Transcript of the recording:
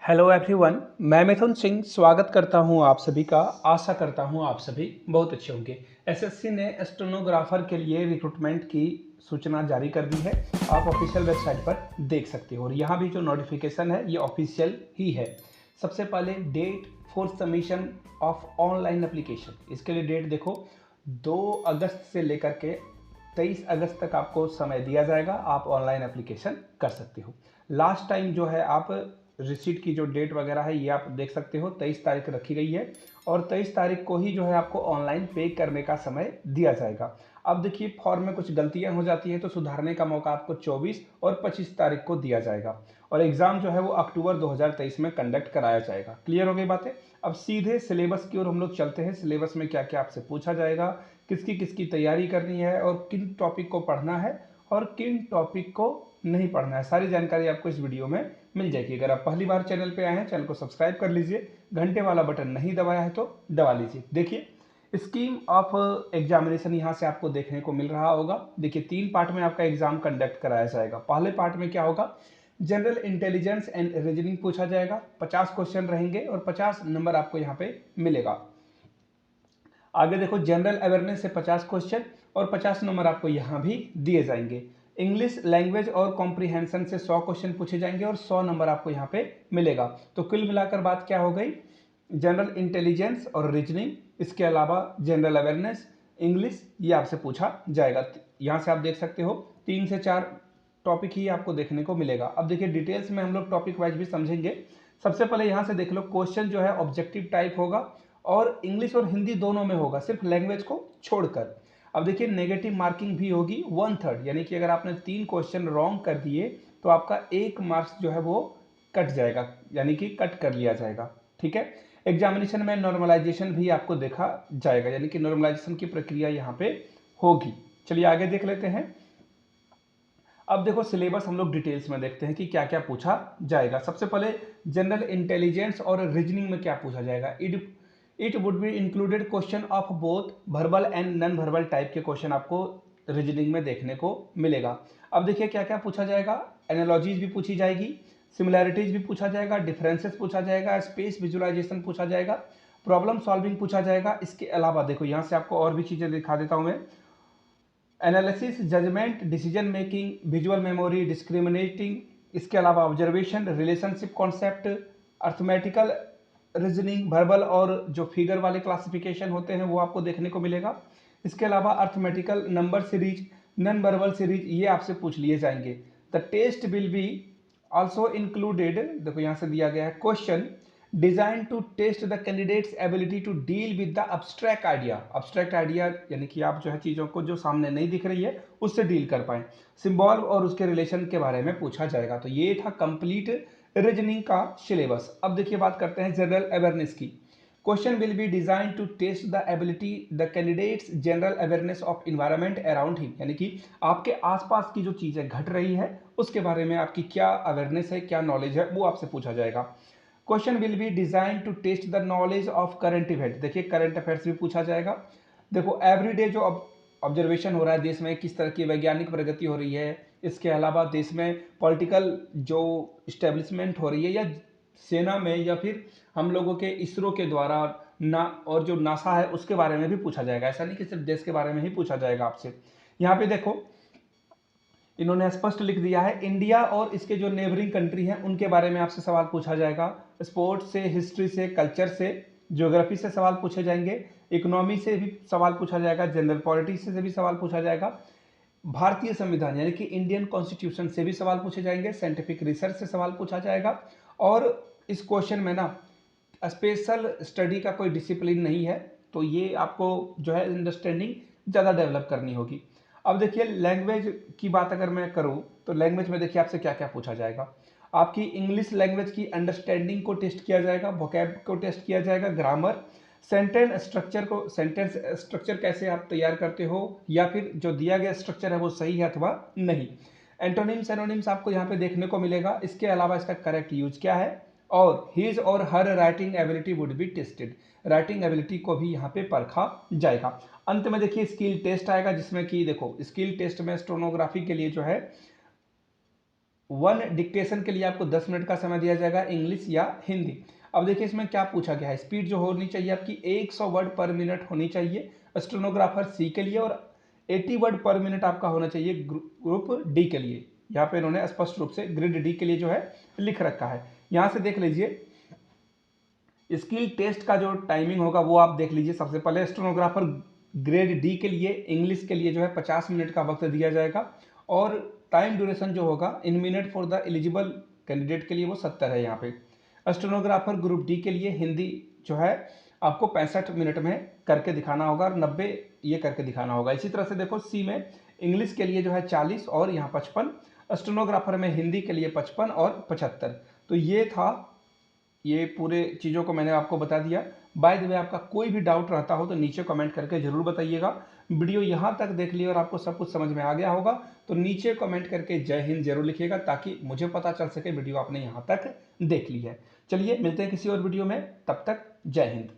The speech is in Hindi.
हेलो एवरीवन, मैं मिथुन सिंह स्वागत करता हूं आप सभी का। आशा करता हूं आप सभी बहुत अच्छे होंगे। एसएससी ने स्टेनोग्राफर के लिए रिक्रूटमेंट की सूचना जारी कर दी है। आप ऑफिशियल वेबसाइट पर देख सकते हो और यहाँ भी जो नोटिफिकेशन है ये ऑफिशियल ही है। सबसे पहले date for submission of online application, इसके लिए डेट देखो 2 अगस्त से लेकर के 23 अगस्त तक आपको समय दिया जाएगा। आप ऑनलाइन एप्लीकेशन कर सकते हो। लास्ट टाइम जो है आप रिसीट की जो डेट वगैरह है ये आप देख सकते हो, 23 तारीख रखी गई है और 23 तारीख को ही जो है आपको ऑनलाइन पे करने का समय दिया जाएगा। अब देखिए फॉर्म में कुछ गलतियां हो जाती है तो सुधारने का मौका आपको 24 और 25 तारीख को दिया जाएगा और एग्जाम जो है वो अक्टूबर 2023 में कंडक्ट कराया जाएगा। क्लियर हो गई बातें। अब सीधे सिलेबस की ओर हम लोग चलते हैं। सिलेबस में क्या क्या आपसे पूछा जाएगा, किसकी किसकी तैयारी करनी है और किन टॉपिक को पढ़ना है और किन टॉपिक को नहीं पढ़ना है, सारी जानकारी आपको इस वीडियो में मिल जाएगी। अगर आप पहली बार चैनल पे आए हैं, चैनल को सब्सक्राइब कर लीजिए, घंटे वाला बटन नहीं दबाया है तो दबा लीजिए। देखिए स्कीम ऑफ एग्जामिनेशन यहाँ से आपको देखने को मिल रहा होगा। देखिए 3 पार्ट में आपका एग्जाम कंडक्ट कराया जाएगा। पहले पार्ट में क्या होगा, जनरल इंटेलिजेंस एंड रीजनिंग पूछा जाएगा। 50 क्वेश्चन रहेंगे और 50 नंबर आपको यहाँ पे मिलेगा। आगे देखो जनरल अवेयरनेस से 50 क्वेश्चन और 50 नंबर आपको यहाँ भी दिए जाएंगे। इंग्लिश लैंग्वेज और कॉम्प्रीहेंशन से 100 क्वेश्चन पूछे जाएंगे और 100 नंबर आपको यहाँ पे मिलेगा। तो कुल मिलाकर बात क्या हो गई, जनरल इंटेलिजेंस और रीजनिंग, इसके अलावा जनरल अवेयरनेस, इंग्लिश, ये आपसे पूछा जाएगा। यहाँ से आप देख सकते हो 3 से 4 टॉपिक ही आपको देखने को मिलेगा। अब देखिए डिटेल्स में हम लोग टॉपिक वाइज भी समझेंगे। सबसे पहले यहाँ से देख लो, क्वेश्चन जो है ऑब्जेक्टिव टाइप होगा और इंग्लिश और हिंदी दोनों में होगा, सिर्फ लैंग्वेज को छोड़कर। अब देखिए नेगेटिव मार्किंग भी होगी 1/3, यानी कि अगर आपने 3 क्वेश्चन रॉन्ग कर दिए तो आपका 1 मार्क्स जो है वो कट जाएगा, यानी कि कट कर लिया जाएगा। ठीक है। एग्जामिनेशन में नॉर्मलाइजेशन भी आपको देखा जाएगा, यानी कि नॉर्मलाइजेशन की प्रक्रिया यहाँ पे होगी। चलिए आगे देख लेते हैं। अब देखो सिलेबस हम लोग डिटेल्स में देखते हैं कि क्या क्या पूछा जाएगा। सबसे पहले जनरल इंटेलिजेंस और रीजनिंग में क्या पूछा जाएगा। It would be included question of both verbal and non verbal type के क्वेश्चन आपको रीजनिंग में देखने को मिलेगा। अब देखिए क्या क्या पूछा जाएगा, एनालॉजीज भी पूछी जाएगी, सिमिलैरिटीज भी पूछा जाएगा, डिफरेंसेस पूछा जाएगा, स्पेस विजुअलाइजेशन पूछा जाएगा, प्रॉब्लम सॉल्विंग पूछा जाएगा। इसके अलावा देखो यहाँ से आपको और भी चीजें दिखा देता हूँ मैं। Analysis, judgement, decision making, visual memory, discriminating, इसके अलावा observation, relationship concept, arithmetical reasoning, verbal और जो फिगर वाले क्लासिफिकेशन होते हैं वो आपको देखने को मिलेगा। इसके अलावा arithmetical, number series, non verbal series, ये आपसे पूछ लिए जाएंगे। The test will be also included, देखो यहाँ से दिया गया है question design to test the candidates ability to deal with the abstract idea. Abstract idea यानी कि आप जो है चीजों को जो सामने नहीं दिख रही है उससे डील कर पाए। सिंबल और उसके रिलेशन के बारे में पूछा जाएगा। तो ये था कंप्लीट रीजनिंग का सिलेबस। अब देखिए बात करते हैं जनरल अवेयरनेस की। Question will be design to test the ability the candidates general awareness of environment around him, यानी कि आपके आसपास की जो चीजें घट रही है उसके बारे में आपकी क्या अवेयरनेस है, क्या नॉलेज है, वो आपसे पूछा जाएगा। Question will be design to test the knowledge of current event, देखिए करंट अफेयर्स भी पूछा जाएगा। देखो एवरीडे जो ऑब्जर्वेशन हो रहा है देश में, किस तरह की वैज्ञानिक प्रगति हो रही है, इसके अलावा देश में पॉलिटिकल जो इस्टेब्लिशमेंट हो रही है या सेना में या फिर हम लोगों के इसरो के द्वारा ना और जो नासा है उसके बारे में भी पूछा जाएगा। ऐसा नहीं कि सिर्फ देश के बारे में ही पूछा जाएगा आपसे। यहाँ पे देखो इन्होंने स्पष्ट लिख दिया है, इंडिया और इसके जो नेबरिंग कंट्री हैं उनके बारे में आपसे सवाल पूछा जाएगा। स्पोर्ट्स से, हिस्ट्री से, कल्चर से, ज्योग्राफी से सवाल पूछे जाएंगे, इकोनॉमी से भी सवाल पूछा जाएगा, जनरल पॉलिटिक्स से भी सवाल पूछा जाएगा, भारतीय संविधान यानी कि इंडियन कॉन्स्टिट्यूशन से भी सवाल पूछे जाएंगे, साइंटिफिक रिसर्च से सवाल पूछा जाएगा। और इस क्वेश्चन में ना स्पेशल स्टडी का कोई डिसिप्लिन नहीं है, तो ये आपको जो है अंडरस्टैंडिंग ज़्यादा डेवलप करनी होगी। अब देखिए लैंग्वेज की बात अगर मैं करूं तो लैंग्वेज में देखिए आपसे क्या क्या पूछा जाएगा। आपकी इंग्लिश लैंग्वेज की अंडरस्टैंडिंग को टेस्ट किया जाएगा, वोकैब को टेस्ट किया जाएगा, ग्रामर, सेंटेंस स्ट्रक्चर कैसे आप तैयार करते हो या फिर जो दिया गया स्ट्रक्चर है वो सही है अथवा नहीं। एंटोनिम्स एनोनिम्स आपको यहाँ पे देखने को मिलेगा। इसके अलावा इसका करेक्ट यूज क्या है और हिज और her writing ability would be tested, writing ability को भी यहाँ पे परखा जाएगा। अंत में देखिए स्किल टेस्ट आएगा, जिसमें कि देखो स्किल टेस्ट में स्टेनोग्राफी के लिए जो है वन डिक्टेशन के लिए आपको 10 मिनट का समय दिया जाएगा, इंग्लिश या हिंदी। अब देखिए इसमें क्या पूछा गया है, स्पीड जो होनी चाहिए आपकी 100 वर्ड पर मिनट होनी चाहिए स्टेनोग्राफर सी के लिए, और 80 वर्ड पर मिनट आपका होना चाहिए ग्रुप डी के लिए। यहाँ पे इन्होंने स्पष्ट रूप से ग्रेड डी के लिए जो है लिख रखा है। यहाँ से देख लीजिए स्किल टेस्ट का जो टाइमिंग होगा वो आप देख लीजिए। सबसे पहले स्टेनोग्राफर ग्रेड डी के लिए इंग्लिश के लिए जो है 50 मिनट का वक्त दिया जाएगा, और टाइम ड्यूरेशन जो होगा इन minute for the eligible candidate के लिए वो 70 है। यहाँ पे स्टेनोग्राफर ग्रुप डी के लिए हिंदी जो है आपको 65 मिनट में करके दिखाना होगा, और 90 ये करके दिखाना होगा। इसी तरह से देखो सी में इंग्लिश के लिए जो है 40 और यहाँ 55, स्टेनोग्राफर में हिंदी के लिए 55 और 75। तो ये था, ये पूरे चीज़ों को मैंने आपको बता दिया। बाय द वे आपका कोई भी डाउट रहता हो तो नीचे कमेंट करके ज़रूर बताइएगा। वीडियो यहाँ तक देख लिया और आपको सब कुछ समझ में आ गया होगा तो नीचे कमेंट करके जय हिंद जरूर लिखिएगा, ताकि मुझे पता चल सके वीडियो आपने यहाँ तक देख ली है। चलिए मिलते हैं किसी और वीडियो में, तब तक जय हिंद।